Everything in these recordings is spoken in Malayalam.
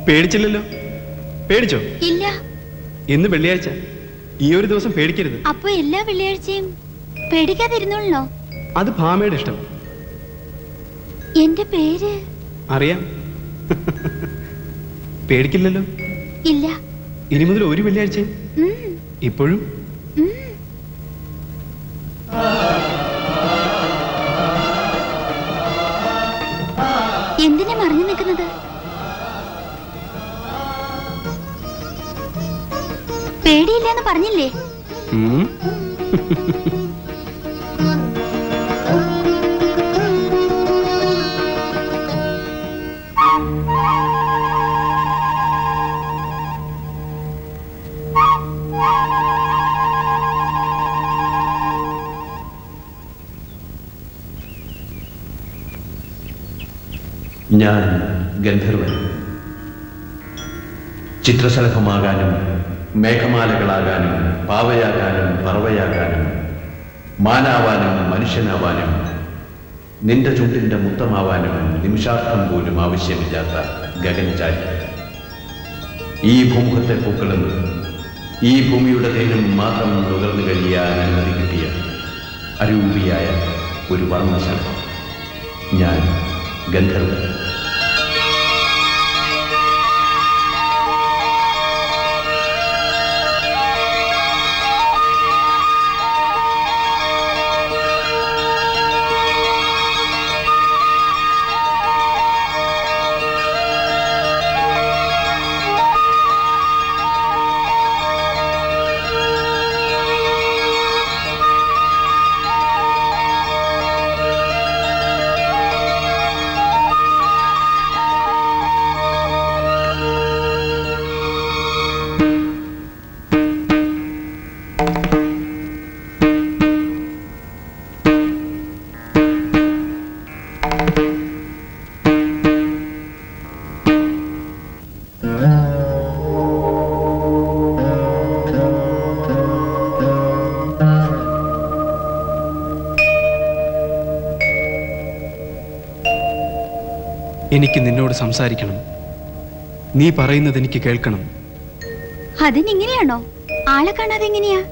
പേടിച്ചില്ലല്ലോ? പേടിച്ചോ? ഇല്ല. ഇന്ന് വെള്ളിയാഴ്ച, ഈ ഒരു ദിവസം പേടിക്കരുത്. അപ്പൊ എല്ലാ വെള്ളിയാഴ്ചയും പേടിക്കാതിരുന്നോളോ? അത് ഭാമയുടെ ഇഷ്ടം. എന്റെ പേര് അറിയാം. പേടിക്കില്ലല്ലോ? ഇല്ല. ഇനി മുതൽ ഒരു വെള്ളിയാഴ്ചയും ഇപ്പോഴും എന്തിനാ മറിഞ്ഞു നിൽക്കുന്നത്? പേടിയില്ലെന്ന് പറഞ്ഞില്ലേ? ഞാൻ ഗന്ധർവൻ. ചിത്രശലഭമാകാനും മേഘമാലകളാകാനും പാവയാകാനും പറവയാകാനും മാനാവാനും മനുഷ്യനാവാനും നിന്റെ ചുണ്ടിന്റെ മുത്തമാവാനും നിമിഷാർത്ഥം പോലും ആവശ്യമില്ലാത്ത ഗഗനചാരി. ഈ ഭൂമുഖത്തെ പൂക്കളും ഈ ഭൂമിയുടെ തേനും മാത്രം നുകർന്നു കഴിയാൻ അനുമതി കിട്ടിയ അരൂപിയായ ഒരു വർണ്ണശലഭം ഞാൻ ഗന്ധർവൻ. എനിക്ക് നിന്നോട് സംസാരിക്കണം. നീ പറയുന്നത് എനിക്ക് കേൾക്കണം. അതിനിങ്ങനെയാണോ? ആളെ കാണാതെ എങ്ങനെയാ?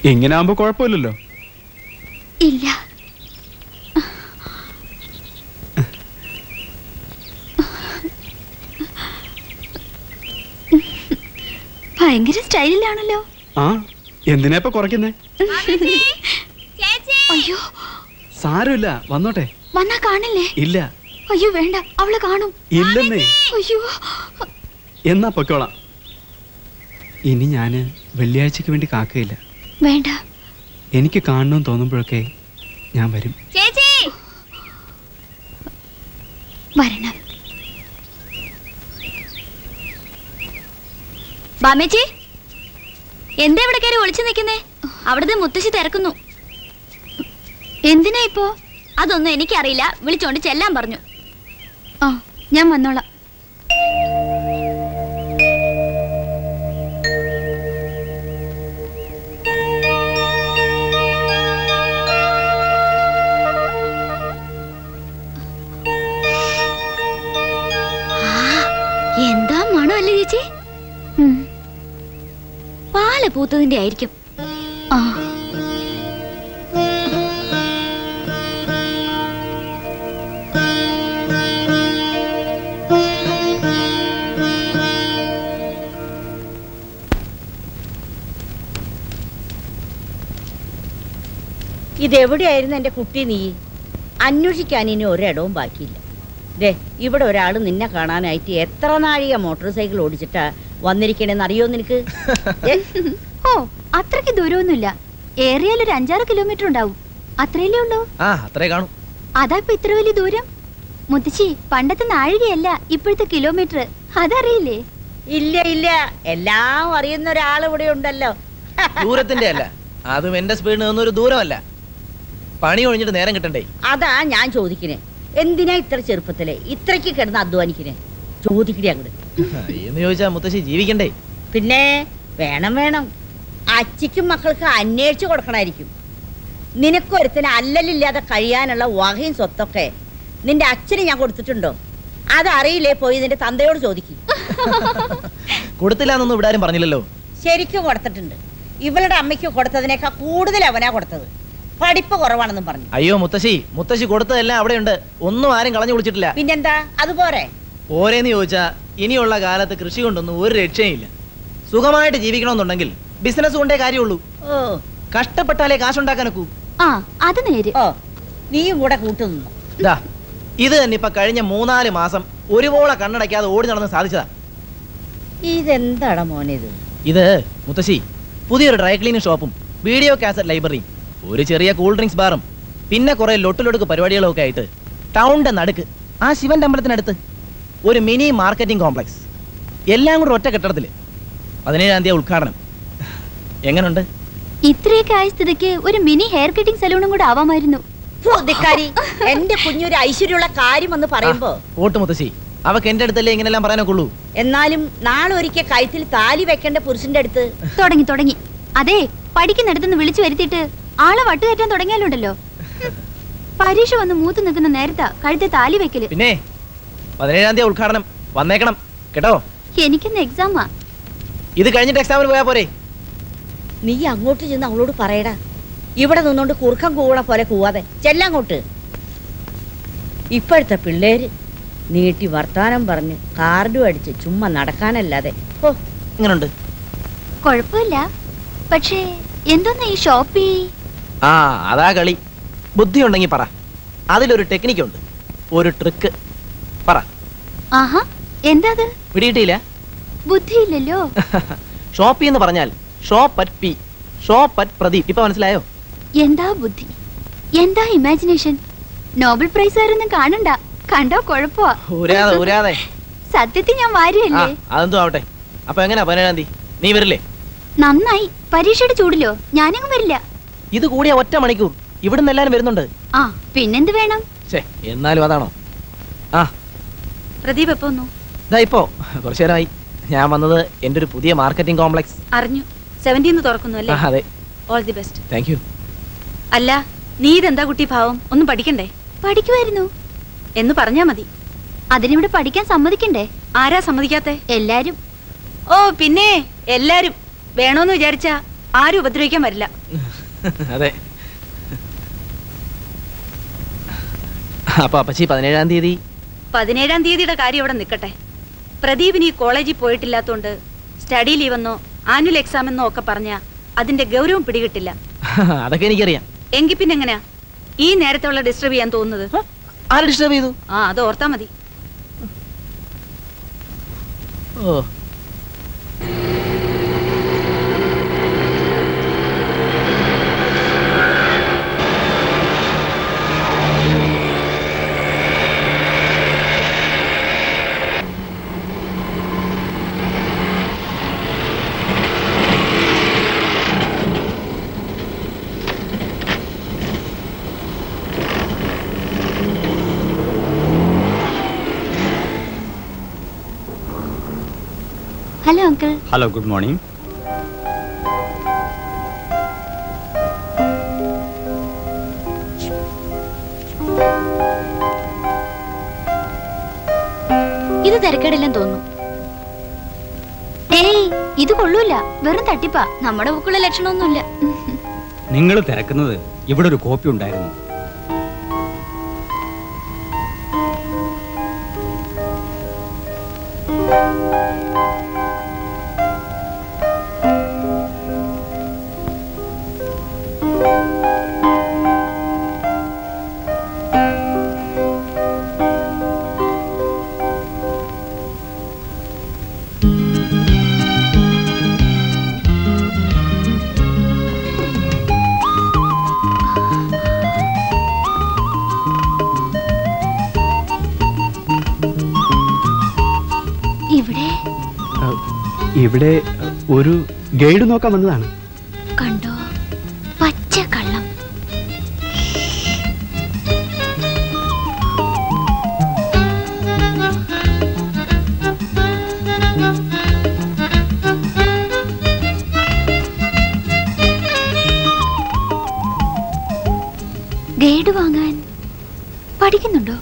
ഇങ്ങനെ ആവുമ്പോ കുഴപ്പമില്ലല്ലോ. ഇല്ല. ഭയങ്കര സ്റ്റൈലിലാണല്ലോ. ആ, എന്തിനാ ഇപ്പൊ കുറയ്ക്കുന്നേ? അയ്യോ, സാരമില്ല, വന്നോട്ടെ. വന്നാ കാണില്ലേ? ഇല്ല. അയ്യോ വേണ്ട, അവള് കാണും. ഇല്ലെന്നേ. അയ്യോ, എന്നാ പൊക്കോളാം. ഇനി ഞാന് വെള്ളിയാഴ്ചക്ക് വേണ്ടി കാക്കയില്ല. വേണ്ട. എനിക്ക് കാണണമെന്ന് തോന്നുമ്പോഴൊക്കെ ഞാൻ വരും. വരണം. ബാമേച്ചി, എന്താ ഇവിടെ കയറി ഒളിച്ചു നിൽക്കുന്നേ? അവിടുത്തെ മുത്തശ്ശി തിരക്കുന്നു. എന്തിനാ ഇപ്പോ? അതൊന്നും എനിക്കറിയില്ല, വിളിച്ചോണ്ട് ചെല്ലാൻ പറഞ്ഞു. ആ, ഞാൻ വന്നോളാം. എന്താ മണം അല്ലേ ചേച്ചി? പാല് പൂത്തതിന്റെ ആയിരിക്കും. ആ, ഇതെവിടെയായിരുന്നു എൻ്റെ കുട്ടി നീ? അന്വേഷിക്കാൻ ഇനി ഒരിടവും ബാക്കിയില്ല. ദേ, ഇവിടെ ഒരാൾ നിന്നെ കാണാനായിട്ട് എത്ര നാഴിക മോട്ടോർ സൈക്കിൾ ഓടിച്ചിട്ടാ വന്നിരിക്കണേന്ന് അറിയോ നിനക്ക്? ഓ, അത്രയ്ക്ക് ദൂരമൊന്നുമില്ല. ഏറിയാൽ ഒരു 5-6 കിലോമീറ്റർ ഉണ്ടാവും. അത്രയല്ലേ ഉള്ളൂ? ആ, അത്രേ കാണും. അതാ ഇപ്പൊ ഇത്ര വലിയ ദൂരം? മുത്തശ്ശി, പണ്ടത്തെ നാഴികയല്ല ഇപ്പോഴത്തെ കിലോമീറ്റർ. അതറിയില്ലേ? ഇല്ല ഇല്ല, എല്ലാം അറിയുന്ന ഒരാൾ ഇവിടെ ഉണ്ടല്ലോ. ദൂരത്തിന്റെ അല്ല, അതും എന്റെ സ്പീഡിന് ഒന്നും ഒരു ദൂരമല്ല. പണി ഒഴിഞ്ഞിട്ട് നേരം കിട്ടണ്ടേ? അതാ ഞാൻ ചോദിക്കണേ, എന്തിനാ ഇത്ര ചെറുപ്പത്തിലെ ഇത്രയ്ക്ക് കിടന്ന് അധ്വാനിക്കണേ? ചോദിക്കണേ അങ്ങോട്ട്. എന്ന് ചോദിച്ചാ മുത്തശ്ശി ജീവിക്കണ്ടേ? പിന്നെ വേണം വേണം, അച്ഛക്കും മക്കൾക്ക് അന്വേഷിച്ചു കൊടുക്കണമായിരിക്കും. നിനക്കൊരുത്തിന് അല്ലലില്ലാതെ കഴിയാനുള്ള വകയും സ്വത്തൊക്കെ നിന്റെ അച്ഛന് ഞാൻ കൊടുത്തിട്ടുണ്ടോ? അതറിയില്ലേ? പോയി നിന്റെ തന്തയോട് ചോദിക്കും. കൊടുത്തില്ല എന്നൊന്നും ഇവിടെ ആരും പറഞ്ഞില്ലല്ലോ. ശരിക്കും കൊടുത്തിട്ടുണ്ട്. ഇവളുടെ അമ്മയ്ക്ക് കൊടുത്തതിനേക്കാൾ കൂടുതൽ അവനാ കൊടുത്തത്. പഠിപ്പ് കുറവാണെന്നും പറഞ്ഞു. അയ്യോ മുത്തശ്ശി കൊടുത്തതെല്ലാം അവിടെയുണ്ട്. ഒന്നും ആരും കളഞ്ഞു കുളിച്ചിട്ടില്ല. പിന്നെന്താ, അതുപോരെ? പോരേന്ന് ചോദിച്ചാ ഇനിയുള്ള കാലത്ത് കൃഷി കൊണ്ടൊന്നും ഒരു രക്ഷയില്ല. സുഖമായിട്ട് ജീവിക്കണമെന്നുണ്ടെങ്കിൽ ബിസിനസ് കൊണ്ടേ കാര്യമുള്ളൂ. ഓ, കഷ്ടപ്പെട്ടാലേ കാശുണ്ടാക്കാനൊക്കൂ. ആ, അത് നേര്. ഓ, നീയും കൂടെ കൂട്ടുനിന്നു. ദാ, ഇത് തന്നെ ഇപ്പൊ കഴിഞ്ഞ 3-4 മാസം ഒരുപോലെ കണ്ണടയ്ക്കാതെ ഓടി നടന്ന് സാധിച്ചതാ. ഇതെന്താടാ മോനേത്? ഇത് മുത്തശ്ശി പുതിയൊരു ഡ്രൈ ക്ലീനിങ് ഷോപ്പും വീഡിയോ കാസറ്റ് ലൈബ്രറിയും ഒരു ചെറിയ കൂൾ ഡ്രിങ്ക്സ് ബാറും പിന്നെ കുറെ ലൊട്ടിലൊടുക്ക് പരിപാടികളും ഒക്കെ ആയിട്ട് ടൗണിന്റെ നടുക്ക് ആ ശിവന്റെ അമ്പലത്തിനടുത്ത് ഒരു മിനി മാർക്കറ്റിംഗ് കോംപ്ലക്സ്. എല്ലാം കൂടെ ഒറ്റ കെട്ടിടത്തില്. 17-ാം തീയതി ഉദ്ഘാടനം. എങ്ങനുണ്ട്? ഇത്രയൊക്കെ ആയ സ്ഥിതിക്ക് ഒരു മിനി ഹെയർ കട്ടിംഗ് സലൂണും കൂടെ ആവാമായിരുന്നു. എന്റെ കുഞ്ഞൊരു ഐശ്വര്യമുള്ള കാര്യം എന്ന് പറയുമ്പോ ഓട്ട് മുത്തശ്ശി, അവക്ക് എന്റെ അടുത്തല്ലേ ഇങ്ങനെല്ലാം പറയാനൊക്കെ ഉള്ളൂ. എന്നാലും നാളെ ഒരിക്കൽ കഴുത്തിൽ താലി വെക്കേണ്ട പുരുഷന്റെ അടുത്ത് തുടങ്ങി. അതെ, പഠിക്കുന്നിടത്തുനിന്ന് വിളിച്ചു വരുത്തിയിട്ട് ആളെ വട്ടുകയറ്റാൻ തുടങ്ങിയാലുണ്ടല്ലോ. പരീക്ഷ വന്ന് മൂത്ത് നിൽക്കുന്ന നേരത്താ കഴുത്തെ താലി വെക്കല്. പിന്നെ 17-ാം തീയതി ഉദ്ഘാടനം, വന്നേക്കണം കേട്ടോ. എനിക്കിന്ന് എക്സാമാ. ഇത് കഴിഞ്ഞിട്ട് എക്സാമിന് പോയാ പോരെ? നീ അങ്ങോട്ട് ചെന്ന് അവളോട് പറയടാ. ഇവിടെ നിന്നോണ്ട് കുറുക്കം കൂവണ പോലെ കൂവാതെ ചെല്ലങ്ങോട്ട്. ഇപ്പോഴത്തെ പിള്ളേര് നീട്ടി വർത്താനം പറഞ്ഞ് കാർഡും അടിച്ച് ചുമ്മാ നടക്കാനല്ലാതെ. ഓ, എങ്ങനുണ്ട്? കുഴപ്പമില്ല. പക്ഷേ എന്തോന്നാ ഈ ഷോപ്പി? ആ, അതാ കളി. ബുദ്ധി ഉണ്ടെങ്കിൽ പറ. അതിലൊരു ടെക്നിക്കുണ്ട്, ഒരു ട്രിക്ക്. പറ. ആഹാ, എന്താ അത്? പിടിയിട്ടില്ല? ബുദ്ധിയില്ലല്ലോ. ഷോപ്പി എന്ന് പറഞ്ഞാൽ shop at P, shop at Pradeep. ഇപ്പൊ മനസ്സിലായോ? എന്താ ബുദ്ധി, എന്താ ഇമാജിനേഷൻ? നോബൽ പ്രൈസുകാരൊന്നും കാണണ്ട. കണ്ടോ കുഴപ്പമാ. ഊരാതെ. സത്യത്തിൽ ഞാൻ വാരിയല്ലേ. അതെന്തോ ആവട്ടെ. അപ്പൊ എങ്ങനെയാ 17-ാം തീയതി? നീ വരില്ലേ? നന്നായി. പരീക്ഷയുടെ ചൂടിലോ? ഞാനെങ്ങും വരില്ല. ഇത് കൂടിയ 1 മണിക്കൂർ ഇവിടുന്ന് എല്ലാരും വരുന്നുണ്ട്. ആ, പിന്നെന്ത് വേണം? എന്നാലും അതാണോ? ആ, പ്രദീപ് എപ്പോ വന്നു? ഇതാ ഇപ്പോ കുറച്ചു നേരമായി. ഞാൻ വന്നത് എന്റെ ഒരു പുതിയ മാർക്കറ്റിംഗ് കോംപ്ലക്സ്. അറിഞ്ഞു. 17 തുറക്കുന്നു അല്ലേ? അതെ. All the best. Thank you. അല്ല, നീ ഇതെന്താ കുട്ടി ഭാവം? ഒന്നും പഠിക്കണ്ടേ? പഠിക്കുമായിരുന്നു എന്ന് പറഞ്ഞാ മതി. അതിനിവിടെ പഠിക്കാൻ സമ്മതിക്കണ്ടേ? ആരാ സമ്മതിക്കാത്തെ? എല്ലാരും. ഓ പിന്നെ എല്ലാരും വേണോന്ന് വിചാരിച്ചാ ആരും ഉപദ്രവിക്കാൻ വരില്ല. അതെ. അപ്പൊ അപ്പച്ചി 17-ാം തീയതി? 17-ാം തീയതിയുടെ കാര്യം അവിടെ നിൽക്കട്ടെ. പ്രദീപിന് ഈ കോളേജിൽ പോയിട്ടില്ലാത്തോണ്ട് സ്റ്റഡി ലീവെന്നോ ആനുവൽ എക്സാം എന്നോ ഒക്കെ പറഞ്ഞ അതിന്റെ ഗൗരവം പിടികിട്ടില്ല. അതൊക്കെ എനിക്കറിയാം. എങ്കിൽ പിന്നെ എങ്ങനെയാ ഈ നേരത്തെ ഡിസ്റ്റർബ് ചെയ്യാൻ തോന്നുന്നത്? ആര് ഡിസ്റ്റർബ് ചെയ്തു? ആ, അത് ഓർത്താ മതി. ഓ, hello uncle. Hello, good morning. ഇത് തിരക്കേടില്ലെന്ന് തോന്നുന്നു. ഏയ്, ഇത് കൊള്ളൂല. വെറും തട്ടിപ്പാ. നമ്മുടെ ബുക്കുള്ള ലക്ഷണമൊന്നുമില്ല. നിങ്ങൾ തിരക്കുന്നത് ഇവിടെ ഒരു കോപ്പി ഉണ്ടായിരുന്നു. ഇവിടെ ഒരു ഗൈഡ് നോക്കാൻ വന്നതാണ്. കണ്ടോ, പച്ച കള്ളം. ഗൈഡ് വാങ്ങാൻ പഠിക്കുന്നുണ്ടോ?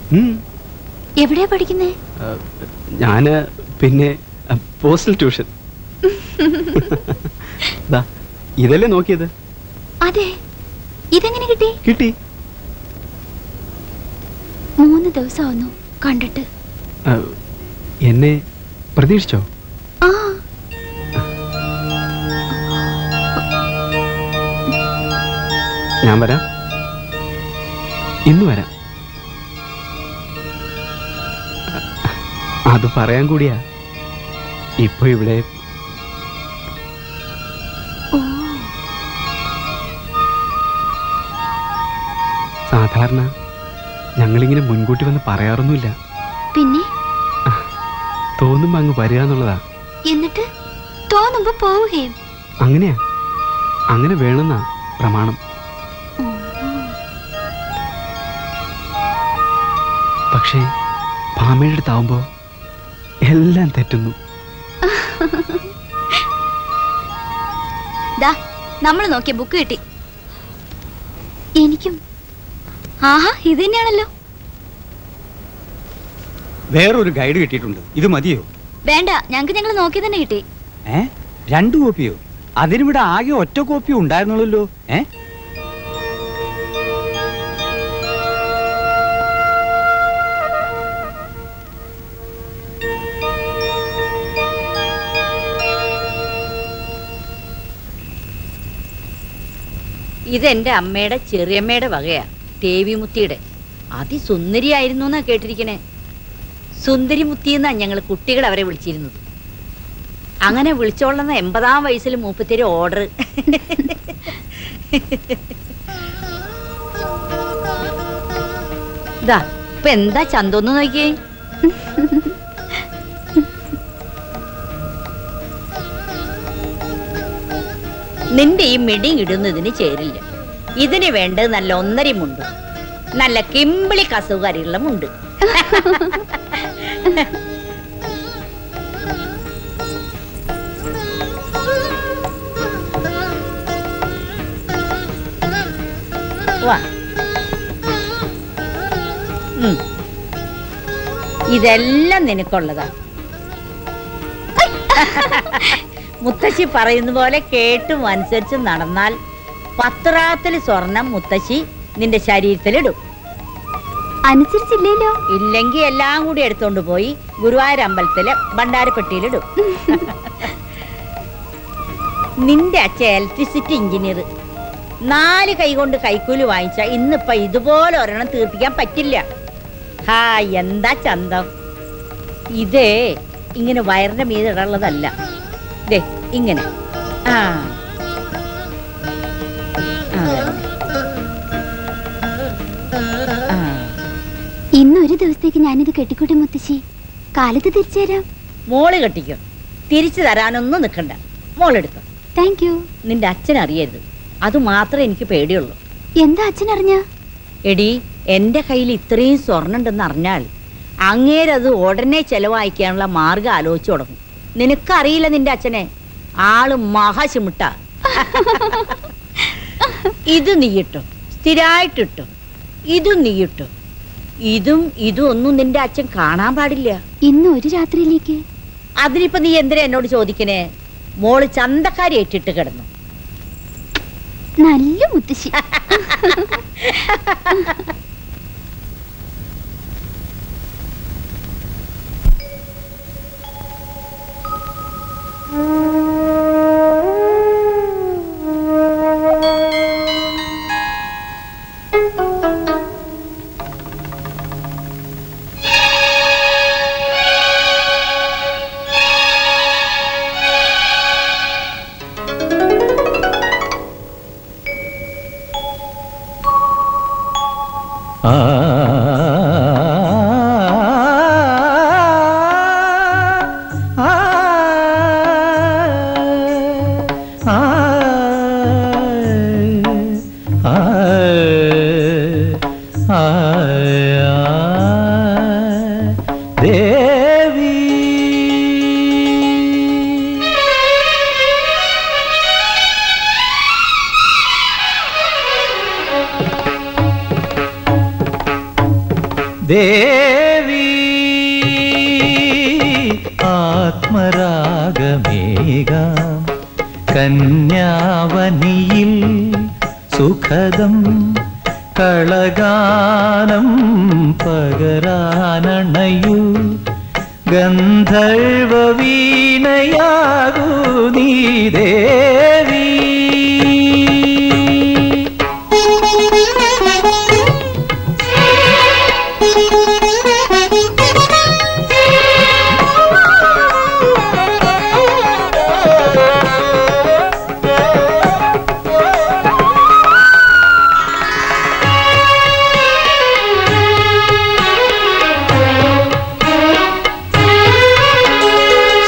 എവിടെയാ പഠിക്കുന്നേ? ഞാന് പിന്നെ പോസ്റ്റൽ ട്യൂഷൻ. ഇതല്ലേ നോക്കിയത്? അതെ. ഇതെങ്ങനെ കിട്ടി? കിട്ടി. 3 ദിവസമാവുന്നു കണ്ടിട്ട്. എന്നെ പ്രതീക്ഷിച്ചോ? ആ, ഞാൻ വരാം, ഇന്ന് വരാം. അത് പറയാൻ കൂടിയാ ഇപ്പൊ ഇവിടെ. ഓ, സാധാരണ ഞങ്ങളിങ്ങനെ മുൻകൂട്ടി വന്ന് പറയാറൊന്നുമില്ല. പിന്നെ തോന്നുമ്പോ അങ്ങ് വരിക എന്നുള്ളതാ. എന്നിട്ട് തോന്നുമ്പോ പോവുകയും. അങ്ങനെയാ, അങ്ങനെ വേണമെന്നാ പ്രമാണം. പക്ഷേ ഭാമയുടെ അടുത്താവുമ്പോ എല്ലാം തെറ്റുന്നു. നമ്മൾ നോക്കിയ ബുക്ക് കിട്ടി. എനിക്കും. ആഹാ, ഇത് തന്നെയാണല്ലോ. വേറൊരു ഗൈഡ് കിട്ടിയിട്ടുണ്ട്. ഇത് മതിയോ? വേണ്ട, ഞങ്ങൾക്ക് ഞങ്ങൾ നോക്കി തന്നെ കിട്ടി. 2 കോപ്പിയോ? അതിനിവിടെ ആകെ ഒറ്റ കോപ്പി ഉണ്ടായിരുന്നുള്ളൂ. ഇതെന്റെ അമ്മയുടെ ചെറിയമ്മയുടെ വകയാ, ദേവിമുത്തിയുടെ. അതിസുന്ദരിയായിരുന്നു എന്നാ കേട്ടിരിക്കണേ. സുന്ദരിമുത്തി എന്നാ ഞങ്ങൾ കുട്ടികൾ അവരെ വിളിച്ചിരുന്നത്. അങ്ങനെ വിളിച്ചോളുന്ന 80-ാം വയസ്സിൽ മൂപ്പത്തിരി ഓർഡർ. ഇതാ ഇപ്പൊ എന്താ ചന്തോന്ന് നോക്കിയേ. നിന്റെ ഈ മിടി ഇടുന്നതിന് ചേരില്ല. ഇതിന് വേണ്ടത് നല്ല 1.5 മുണ്ട്, നല്ല കിമ്പിളി കസുകാരിയുള്ള മുണ്ട്. വാ, ഇതെല്ലാം നിനക്കുള്ളതാ. മുത്തശ്ശി പറയുന്ന പോലെ കേട്ടും അനുസരിച്ച് നടന്നാൽ 10 റാത്തിൽ സ്വർണം മുത്തശ്ശി നിന്റെ ശരീരത്തിലിടും. അനുസരിച്ചില്ലല്ലോ. ഇല്ലെങ്കിൽ എല്ലാം കൂടി എടുത്തോണ്ട് പോയി ഗുരുവായൂർ അമ്പലത്തിലെ ഭണ്ഡാരപ്പെട്ടിയിലിടും. നിന്റെ അച്ഛൻ ഇലക്ട്രിസിറ്റി എഞ്ചിനീയർ. 4 കൈ കൊണ്ട് കൈക്കൂലി വാങ്ങിച്ച ഇന്നിപ്പൊ ഇതുപോലെ ഒരെണ്ണം തീർപ്പിക്കാൻ പറ്റില്ല. ഹാ, എന്താ ചന്തം. ഇതേ ഇങ്ങനെ വയറിന്റെ മീതെ ഇടുള്ളതല്ല. ദേ ഇങ്ങനെ. ആ, ഇന്നൊരു ദിവസത്തേക്ക് ഞാനിത് കെട്ടിക്കൂട്ടി മുത്തശ്ശി. കാലത്ത് തിരിച്ചു തരാം. മോള് കെട്ടിക്കും. തിരിച്ചു തരാനൊന്നും നിൽക്കണ്ട. മോളെടുത്തോ. Thank you. നിന്റെ അച്ഛൻ അറിയരുത്. അത് മാത്രമേ എനിക്ക് പേടിയുള്ളൂ. എന്താ അച്ഛൻ അറിഞ്ഞ? എടി, എന്റെ കയ്യിൽ ഇത്രയും സ്വർണ്ണം ഉണ്ടെന്ന് അറിഞ്ഞാൽ അങ്ങേരത് ഉടനെ ചെലവായിക്കാനുള്ള മാർഗം ആലോചിച്ചു തുടങ്ങും. നിനക്കറിയില്ല നിന്റെ അച്ഛനെ. ആള് മഹാശിമിട്ട. ഇത് നീയിട്ടു, സ്ഥിരായിട്ടിട്ടു. ഇതും നീയിട്ടു. ഇതും ഒന്നും നിന്റെ അച്ഛൻ കാണാൻ പാടില്ല. ഇന്ന് ഒരു രാത്രിയിലേക്ക്. അതിനിപ്പോ നീ എന്തിനാ എന്നോട് ചോദിക്കണേ? മോള് ചന്തക്കാരി ഏറ്റിട്ട് കിടന്നു. നല്ല മുത്തശ്ശി. ദേവി ആത്മരാഗമേകാം കന്യാവനിയിൽ സുഖദം കളഗാനം പകരാനണയൂ ഗന്ധർവ വീണയാകൂ നീ ദേവി.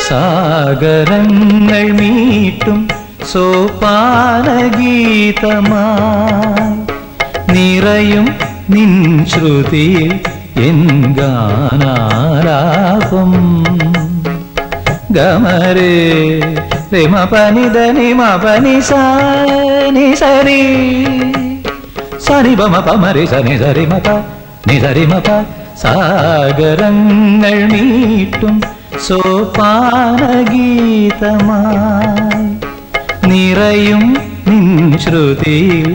സാഗരങ്ങൾ മീട്ടും സോപാനഗീതമായി നിറയും നിൻ ശ്രുതിയിൽ എൻ ഗാനാലാപം. ഗമരേ രമ പനി ധനി മപനി സനി സരി സനി ബമ പമരി സനി സരി മപ നി സരി മപ. സാഗരങ്ങൾ മീട്ടും സോപാനഗീതമായി നിറയും നിൻ ശ്രുതിയിൽ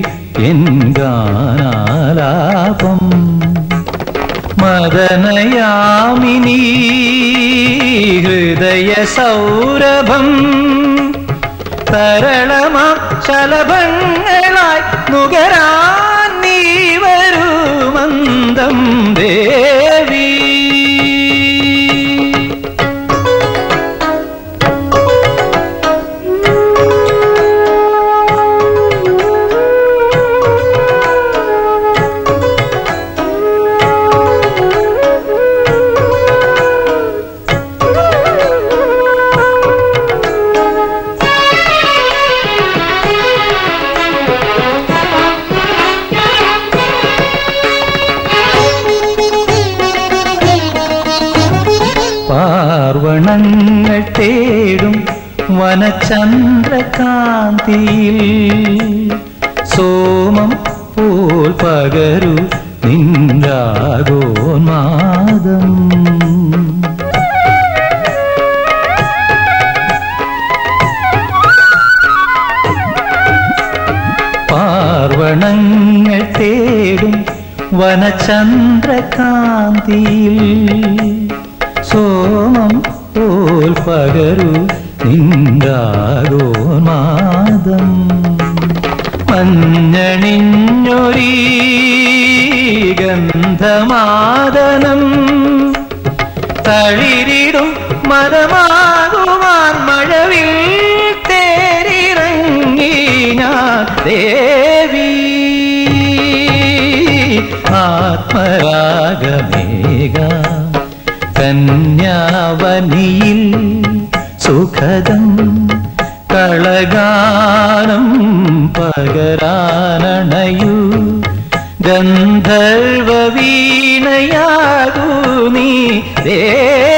എൻ ഗാനാലാപം. മദനയാമിനി ഹൃദയ സൗരഭം തരളമാ ശലഭങ്ങളായി നുകരാൻ നീ വരൂ മന്ദം ദേവി. പാർവണങ്ങൾ തേടും വനചന്ദ്രകാന്തിയിൽ സോമം പോൽ പകരു നിൻരാഗോന്മാദം. പാർവണങ്ങൾ തേടും വനചന്ദ്രകാന്തിയിൽ സോമം പോൽ പകരു നിൻരാഗോന്മാദം. മഞ്ഞണിഞ്ഞൊരീ ഗന്ധമാദനം തളിരിടും മതമാകുവാൻ മഴവിൽ തേരിറങ്ങി ഞാൻ ദേവി. ആത്മരാഗമേകാം കന്യാവനിയിൽ സുഖദം കളഗാനം പകരാനണയൂ ഗന്ധർവ വീണയാകൂ നീ ദേവി.